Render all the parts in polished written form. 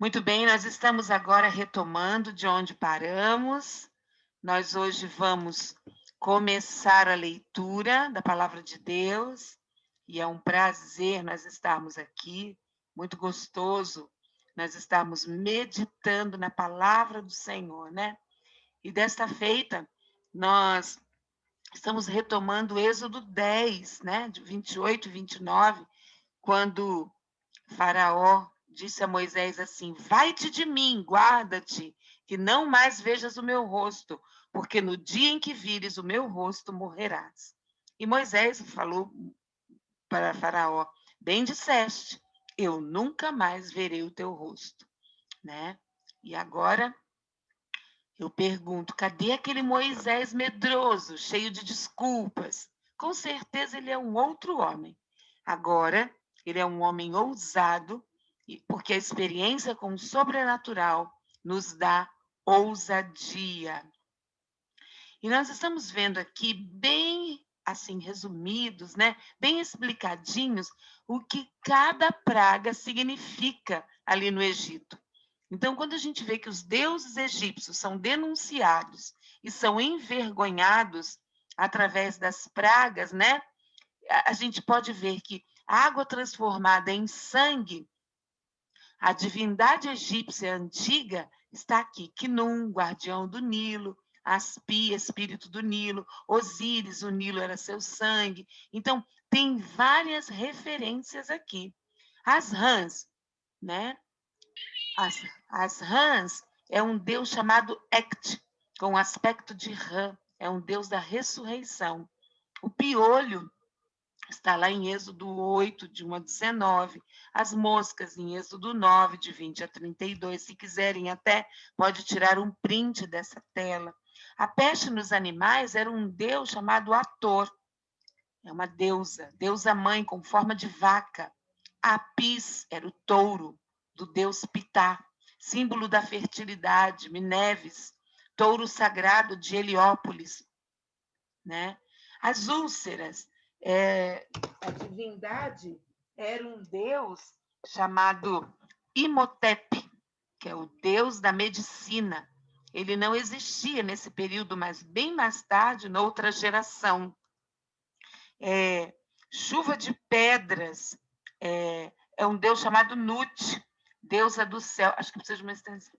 Muito bem, nós estamos agora retomando de onde paramos. Nós hoje vamos começar a leitura da palavra de Deus, e é um prazer nós estarmos aqui, muito gostoso nós estarmos meditando na palavra do Senhor, né? E desta feita, nós estamos retomando o Êxodo 10, né? De 28 e 29, quando Faraó disse a Moisés assim: vai-te de mim, guarda-te, que não mais vejas o meu rosto, porque no dia em que vires o meu rosto morrerás. E Moisés falou para Faraó: bem disseste, eu nunca mais verei o teu rosto, né? E agora eu pergunto: cadê aquele Moisés medroso, cheio de desculpas? Com certeza ele é um outro homem. Agora, ele é um homem ousado, porque a experiência com o sobrenatural nos dá ousadia. E nós estamos vendo aqui bem assim resumidos, né? Bem explicadinhos o que cada praga significa ali no Egito. Então, quando a gente vê que os deuses egípcios são denunciados e são envergonhados através das pragas, né? A gente pode ver que a água transformada em sangue, a divindade egípcia antiga, está aqui. Quinum, guardião do Nilo, Aspi, espírito do Nilo, Osíris, o Nilo era seu sangue. Então, tem várias referências aqui. As rãs, né? As, as rãs é um deus chamado Ect, com aspecto de rã, é um deus da ressurreição. O piolho está lá em Êxodo 8, de 1 a 19. As moscas em Êxodo 9, de 20 a 32. Se quiserem até, pode tirar um print dessa tela. A peste nos animais era um deus chamado Ator. É uma deusa, deusa mãe com forma de vaca. A Apis era o touro do deus Pitá, símbolo da fertilidade. Mineves, touro sagrado de Heliópolis, né? As úlceras, a divindade era um deus chamado Imhotep, que é o deus da medicina. Ele não existia nesse período, mas bem mais tarde, noutra geração. Chuva de pedras, é um deus chamado Nut, deusa do céu. Acho que precisa de uma extensão.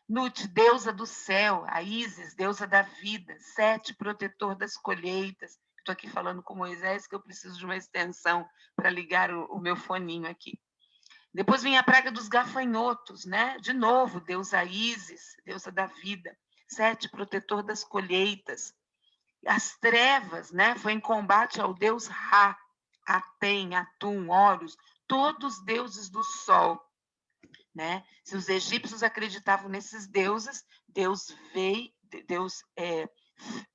Nut, deusa do céu. A Ísis, deusa da vida. Sete, protetor das colheitas. Estou aqui falando com Moisés que eu preciso de uma extensão para ligar o meu foninho aqui. Depois vem a praga dos gafanhotos, né? De novo, deusa Ísis, deusa da vida. Sete, protetor das colheitas. As trevas, né? Foi em combate ao deus Ra, Atem, Atum, Horus, todos deuses do sol, né? Se os egípcios acreditavam nesses deuses, Deus veio, Deus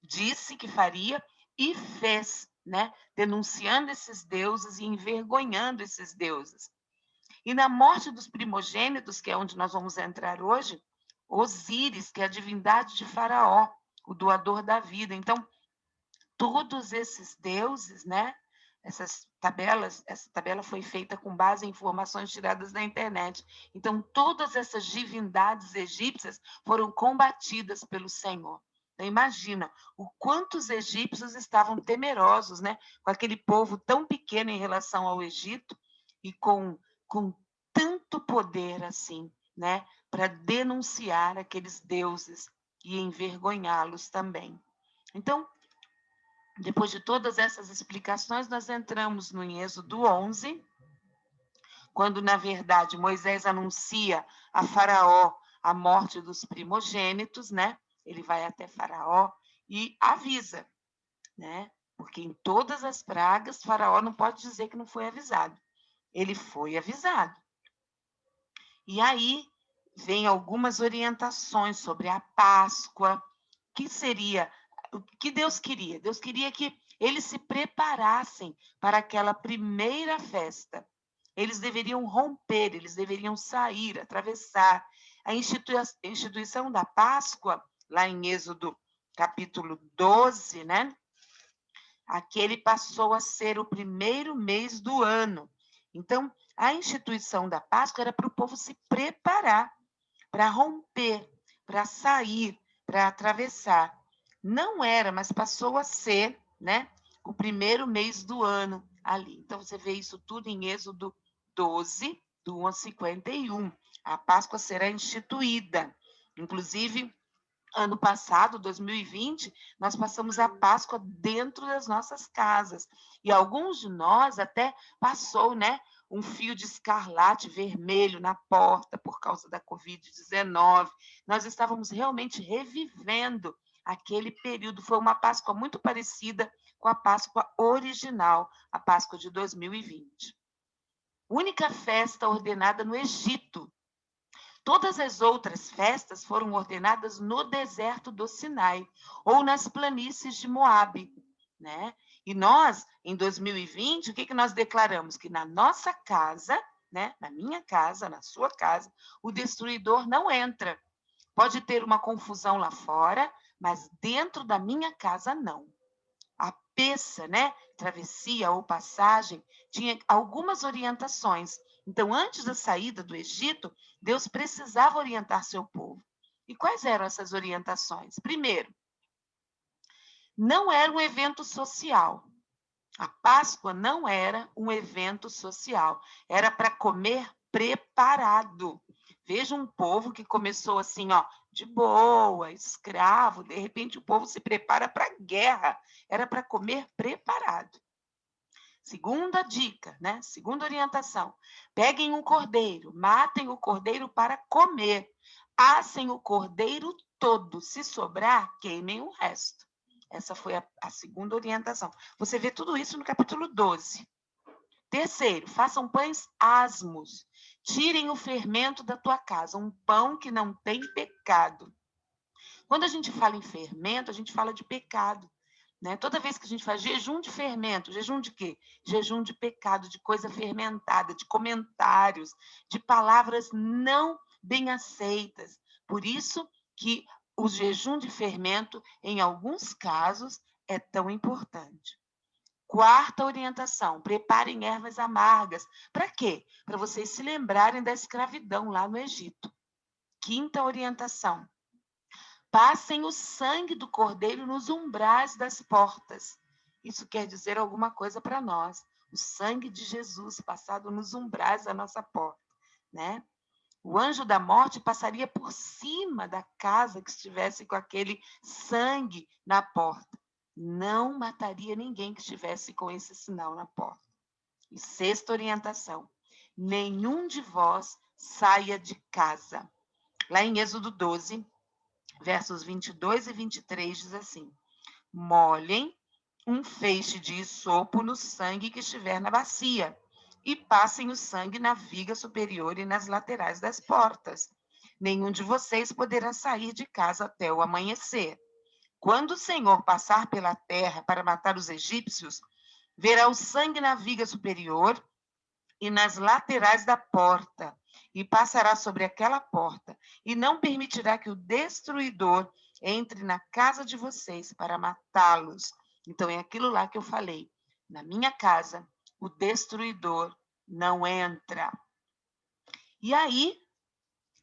disse que faria e fez, né? Denunciando esses deuses e envergonhando esses deuses. E na morte dos primogênitos, que é onde nós vamos entrar hoje, Osíris, que é a divindade de Faraó, o doador da vida. Então, todos esses deuses, né? Essas tabelas, essa tabela foi feita com base em informações tiradas da internet. Então, todas essas divindades egípcias foram combatidas pelo Senhor. Então, imagina o quanto os egípcios estavam temerosos, né? Com aquele povo tão pequeno em relação ao Egito e com tanto poder assim, né? Para denunciar aqueles deuses e envergonhá-los também. Então, depois de todas essas explicações, nós entramos no Êxodo 11, quando, na verdade, Moisés anuncia a Faraó a morte dos primogênitos, né? Ele vai até Faraó e avisa, né? Porque em todas as pragas, Faraó não pode dizer que não foi avisado. Ele foi avisado. E aí vem algumas orientações sobre a Páscoa, que seria o que Deus queria. Deus queria que eles se preparassem para aquela primeira festa. Eles deveriam romper, eles deveriam sair, atravessar. A instituição da Páscoa, lá em Êxodo capítulo 12, né? Aquele passou a ser o primeiro mês do ano. Então, a instituição da Páscoa era para o povo se preparar. para romper, para sair, para atravessar. Não era, mas passou a ser, né, o primeiro mês do ano ali. Então, você vê isso tudo em Êxodo 12, do 1 a 51. A Páscoa será instituída. Inclusive, ano passado, 2020, nós passamos a Páscoa dentro das nossas casas. E alguns de nós até passou, né, um fio de escarlate vermelho na porta por causa da Covid-19. Nós estávamos realmente revivendo aquele período. Foi uma Páscoa muito parecida com a Páscoa original, a Páscoa de 2020. Única festa ordenada no Egito. Todas as outras festas foram ordenadas no deserto do Sinai ou nas planícies de Moabe, né? E nós, em 2020, o que nós declaramos? Que na nossa casa, né, na minha casa, na sua casa, o destruidor não entra. Pode ter uma confusão lá fora, mas dentro da minha casa não. A peça, né, travessia ou passagem, tinha algumas orientações. Então, antes da saída do Egito, Deus precisava orientar seu povo. E quais eram essas orientações? Primeiro, não era um evento social. A Páscoa não era um evento social. Era para comer preparado. Veja um povo que começou assim, ó, de boa, escravo, de repente o povo se prepara para a guerra. Era para comer preparado. Segunda dica, né? Segunda orientação. Peguem um cordeiro, matem o cordeiro para comer. Assem o cordeiro todo. Se sobrar, queimem o resto. Essa foi a segunda orientação. Você vê tudo isso no capítulo 12. Terceiro, façam pães asmos. Tirem o fermento da tua casa, um pão que não tem pecado. Quando a gente fala em fermento, a gente fala de pecado. Né? Toda vez que a gente faz jejum de fermento, jejum de quê? Jejum de pecado, de coisa fermentada, de comentários, de palavras não bem aceitas. Por isso que o jejum de fermento, em alguns casos, é tão importante. Quarta orientação, preparem ervas amargas. Para quê? Para vocês se lembrarem da escravidão lá no Egito. Quinta orientação, passem o sangue do cordeiro nos umbrais das portas. Isso quer dizer alguma coisa para nós. O sangue de Jesus passado nos umbrais da nossa porta, né? O anjo da morte passaria por cima da casa que estivesse com aquele sangue na porta. Não mataria ninguém que estivesse com esse sinal na porta. E sexta orientação, nenhum de vós saia de casa. Lá em Êxodo 12, versos 22 e 23, diz assim: molhem um feixe de isopo no sangue que estiver na bacia e passem o sangue na viga superior e nas laterais das portas. Nenhum de vocês poderá sair de casa até o amanhecer. Quando o Senhor passar pela terra para matar os egípcios, verá o sangue na viga superior e nas laterais da porta, e passará sobre aquela porta, e não permitirá que o destruidor entre na casa de vocês para matá-los. Então, é aquilo lá que eu falei. Na minha casa, o destruidor não entra. E aí,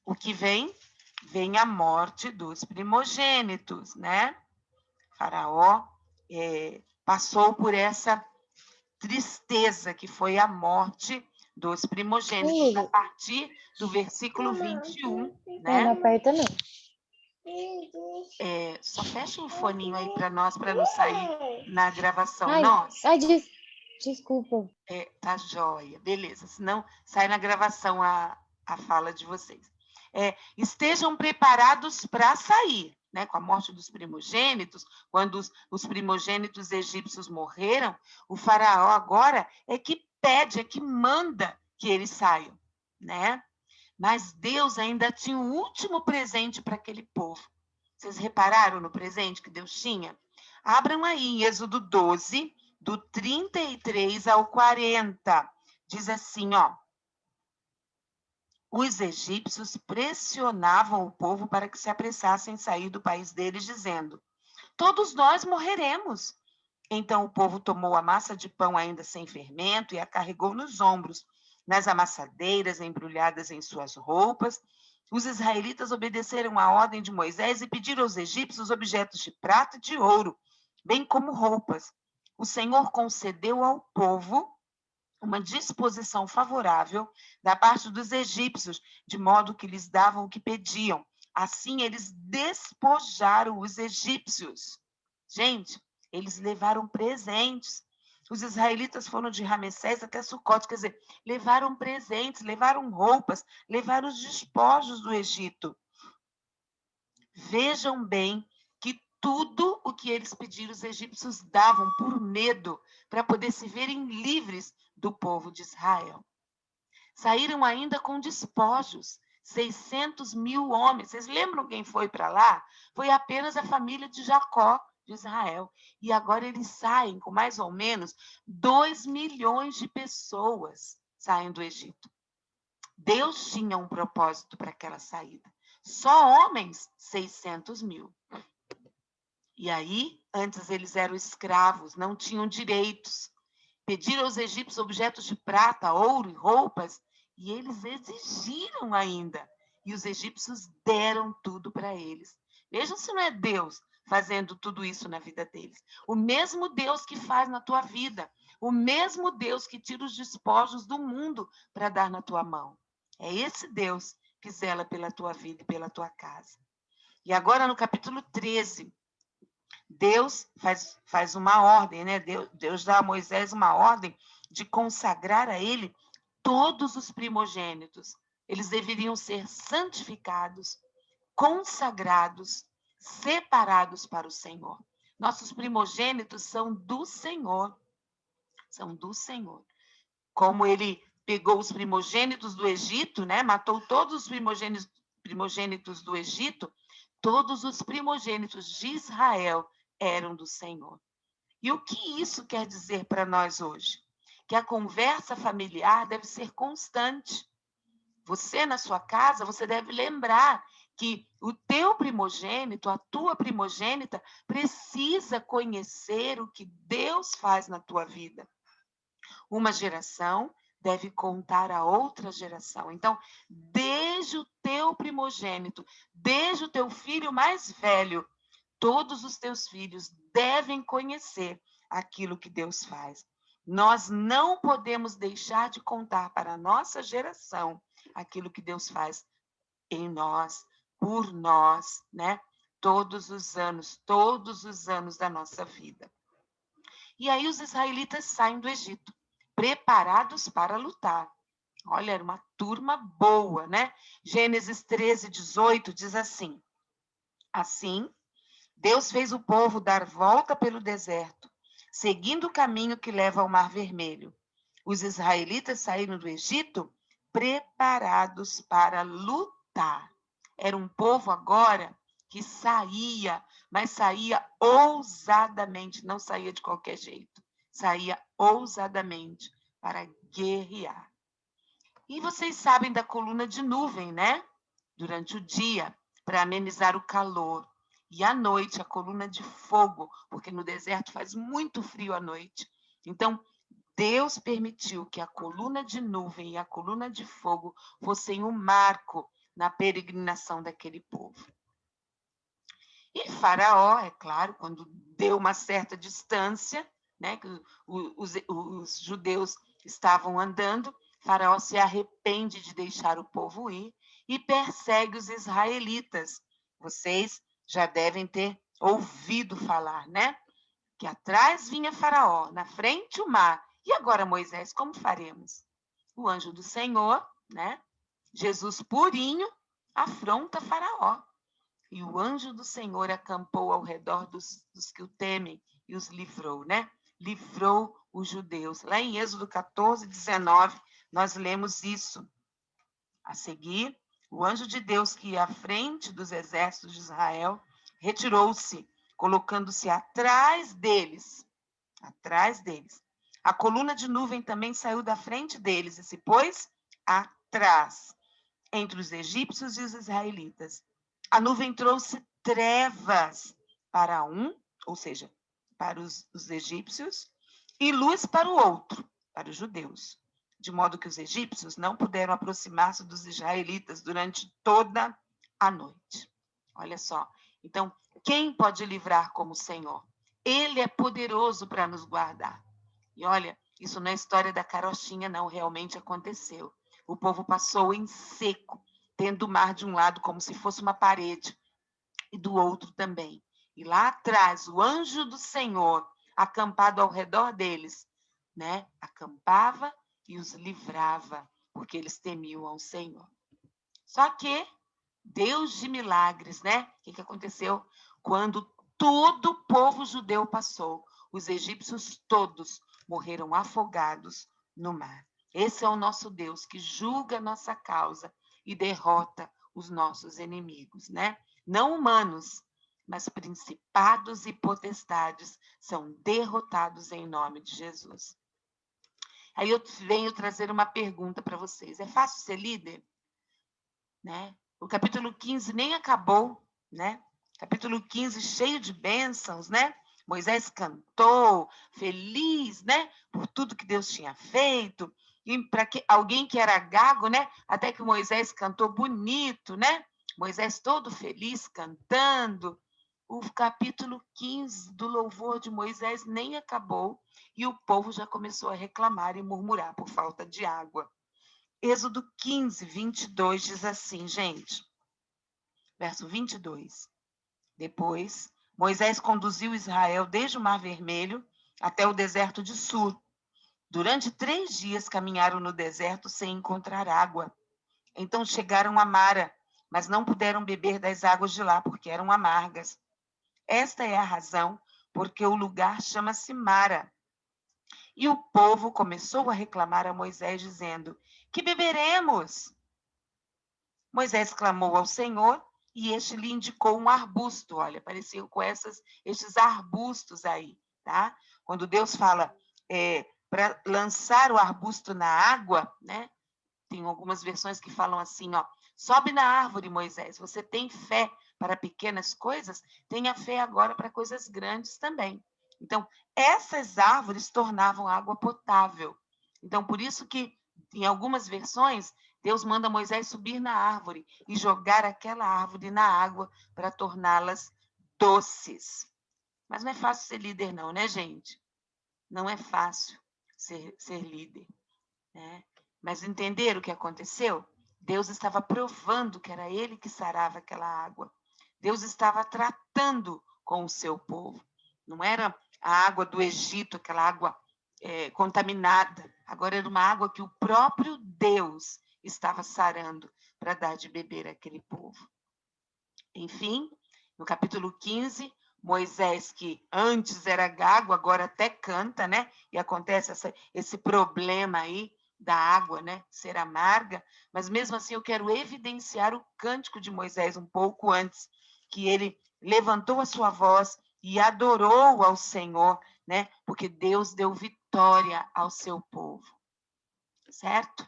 o que vem? Vem a morte dos primogênitos, né? Faraó passou por essa tristeza que foi a morte dos primogênitos, a partir do versículo 21, né? Não aperta não. Só fecha o foninho aí para nós, para não sair na gravação Ai, nossa. desculpa. Tá joia, beleza, senão sai na gravação a fala de vocês. Estejam preparados para sair, né? Com a morte dos primogênitos, quando os primogênitos egípcios morreram, o faraó agora é que pede, é que manda que eles saiam, né? Mas Deus ainda tinha um último presente para aquele povo. Vocês repararam no presente que Deus tinha? Abram aí em Êxodo 12, do 33 ao 40. Diz assim, ó: os egípcios pressionavam o povo para que se apressassem em sair do país deles, dizendo: todos nós morreremos. Então o povo tomou a massa de pão ainda sem fermento e a carregou nos ombros nas amassadeiras embrulhadas em suas roupas. Os israelitas obedeceram à ordem de Moisés e pediram aos egípcios objetos de prata e de ouro, bem como roupas. O Senhor concedeu ao povo uma disposição favorável da parte dos egípcios, de modo que lhes davam o que pediam. Assim, eles despojaram os egípcios. Gente, eles levaram presentes. Os israelitas foram de Ramessés até Sucote, quer dizer, levaram presentes, levaram roupas, levaram os despojos do Egito. Vejam bem que tudo o que eles pediram, os egípcios davam por medo, para poder se verem livres do povo de Israel. Saíram ainda com despojos, 600.000 homens. Vocês lembram quem foi para lá? Foi apenas a família de Jacó, de Israel. E agora eles saem com mais ou menos 2 milhões de pessoas saem do Egito. Deus tinha um propósito para aquela saída. Só homens, 600.000. E aí, antes eles eram escravos, não tinham direitos. Pediram aos egípcios objetos de prata, ouro e roupas, e eles exigiram ainda. E os egípcios deram tudo para eles. Vejam se não é Deus fazendo tudo isso na vida deles. O mesmo Deus que faz na tua vida. O mesmo Deus que tira os despojos do mundo para dar na tua mão. É esse Deus que zela pela tua vida e pela tua casa. E agora, no capítulo 13, Deus faz uma ordem, né? Deus dá a Moisés uma ordem de consagrar a ele todos os primogênitos. Eles deveriam ser santificados, consagrados, separados para o Senhor. Nossos primogênitos são do Senhor. São do Senhor. Como ele pegou os primogênitos do Egito, né? Matou todos os primogênitos do Egito, todos os primogênitos de Israel eram do Senhor. E o que isso quer dizer para nós hoje? Que a conversa familiar deve ser constante. Você, na sua casa, você deve lembrar que o teu primogênito, a tua primogênita, precisa conhecer o que Deus faz na tua vida. Uma geração deve contar a outra geração. Então, desde o teu primogênito, desde o teu filho mais velho, todos os teus filhos devem conhecer aquilo que Deus faz. Nós não podemos deixar de contar para a nossa geração aquilo que Deus faz em nós, por nós, né? Todos os anos da nossa vida. E aí os israelitas saem do Egito, preparados para lutar. Olha, era uma turma boa, né? Gênesis 13, 18 diz assim: Assim, Deus fez o povo dar volta pelo deserto, seguindo o caminho que leva ao Mar Vermelho. Os israelitas saíram do Egito preparados para lutar. Era um povo agora que saía, mas saía ousadamente, não saía de qualquer jeito. Saía ousadamente para guerrear. E vocês sabem da coluna de nuvem, né? Durante o dia, para amenizar o calor. E à noite, a coluna de fogo, porque no deserto faz muito frio à noite. Então, Deus permitiu que a coluna de nuvem e a coluna de fogo fossem um marco na peregrinação daquele povo. E Faraó, é claro, quando deu uma certa distância, né, que os judeus estavam andando, Faraó se arrepende de deixar o povo ir e persegue os israelitas. Vocês já devem ter ouvido falar, né? Que atrás vinha Faraó, na frente o mar. E agora, Moisés, como faremos? O anjo do Senhor, né? Jesus purinho, afronta Faraó. E o anjo do Senhor acampou ao redor dos que o temem e os livrou, né? Livrou os judeus. Lá em Êxodo 14, 19, nós lemos isso. A seguir, o anjo de Deus que ia à frente dos exércitos de Israel retirou-se, colocando-se atrás deles. Atrás deles. A coluna de nuvem também saiu da frente deles e se pôs atrás, entre os egípcios e os israelitas. A nuvem trouxe trevas para um, ou seja, para os egípcios, e luz para o outro, para os judeus. de modo que os egípcios não puderam aproximar-se dos israelitas durante toda a noite. Olha só. Então, quem pode livrar como o Senhor? Ele é poderoso para nos guardar. E olha, isso não é história da carochinha, não, realmente aconteceu. O povo passou em seco, tendo o mar de um lado como se fosse uma parede, e do outro também. E lá atrás, o anjo do Senhor, acampado ao redor deles, né? Acampava e os livrava, porque eles temiam ao Senhor. Só que Deus de milagres, né? O que aconteceu? Quando todo o povo judeu passou, os egípcios todos morreram afogados no mar. Esse é o nosso Deus que julga a nossa causa e derrota os nossos inimigos, né? Não humanos, mas principados e potestades são derrotados em nome de Jesus. Aí eu venho trazer uma pergunta para vocês. É fácil ser líder? Né? O capítulo 15 nem acabou, né? Capítulo 15 cheio de bênçãos, né? Moisés cantou, feliz, né? Por tudo que Deus tinha feito. E para que alguém que era gago, né? Até que Moisés cantou bonito, né? Moisés todo feliz cantando. O capítulo 15 do louvor de Moisés nem acabou e o povo já começou a reclamar e murmurar por falta de água. Êxodo 15, 22 diz assim, gente, verso 22. Depois, Moisés conduziu Israel desde o Mar Vermelho até o deserto de Sur. Durante 3 dias caminharam no deserto sem encontrar água. Então chegaram a Mara, mas não puderam beber das águas de lá, porque eram amargas. Esta é a razão porque o lugar chama-se Mara. E o povo começou a reclamar a Moisés, dizendo: que beberemos? Moisés clamou ao Senhor e este lhe indicou um arbusto. Olha, apareceu com estes arbustos aí, tá? Quando Deus fala para lançar o arbusto na água, né? Tem algumas versões que falam assim, ó, sobe na árvore, Moisés, você tem fé para pequenas coisas? Tenha fé agora para coisas grandes também. Então, essas árvores tornavam água potável. Então, por isso que, em algumas versões, Deus manda Moisés subir na árvore e jogar aquela árvore na água para torná-las doces. Mas não é fácil ser líder, não, né, gente? Não é fácil ser líder, né? Mas entenderam o que aconteceu? Deus estava provando que era ele que sarava aquela água. Deus estava tratando com o seu povo. Não era a água do Egito, aquela água contaminada. Agora era uma água que o próprio Deus estava sarando para dar de beber àquele povo. Enfim, no capítulo 15, Moisés, que antes era gago, agora até canta, né? E acontece esse problema aí da água, né, ser amarga, mas mesmo assim eu quero evidenciar o cântico de Moisés um pouco antes, que ele levantou a sua voz e adorou ao Senhor, né, porque Deus deu vitória ao seu povo, certo?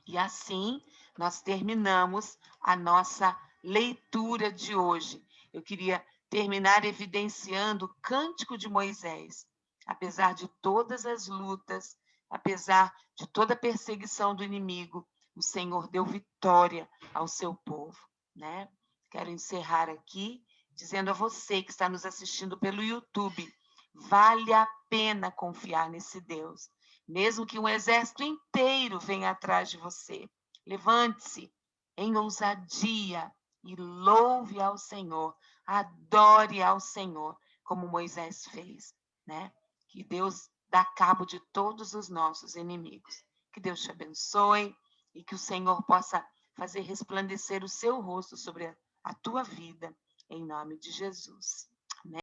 E assim nós terminamos a nossa leitura de hoje. Eu queria terminar evidenciando o cântico de Moisés, apesar de todas as lutas, apesar de toda a perseguição do inimigo, o Senhor deu vitória ao seu povo, né? Quero encerrar aqui dizendo a você que está nos assistindo pelo YouTube, vale a pena confiar nesse Deus, mesmo que um exército inteiro venha atrás de você. Levante-se em ousadia e louve ao Senhor, adore ao Senhor, como Moisés fez, né? Que Deus dá cabo de todos os nossos inimigos. Que Deus te abençoe e que o Senhor possa fazer resplandecer o seu rosto sobre a tua vida, em nome de Jesus.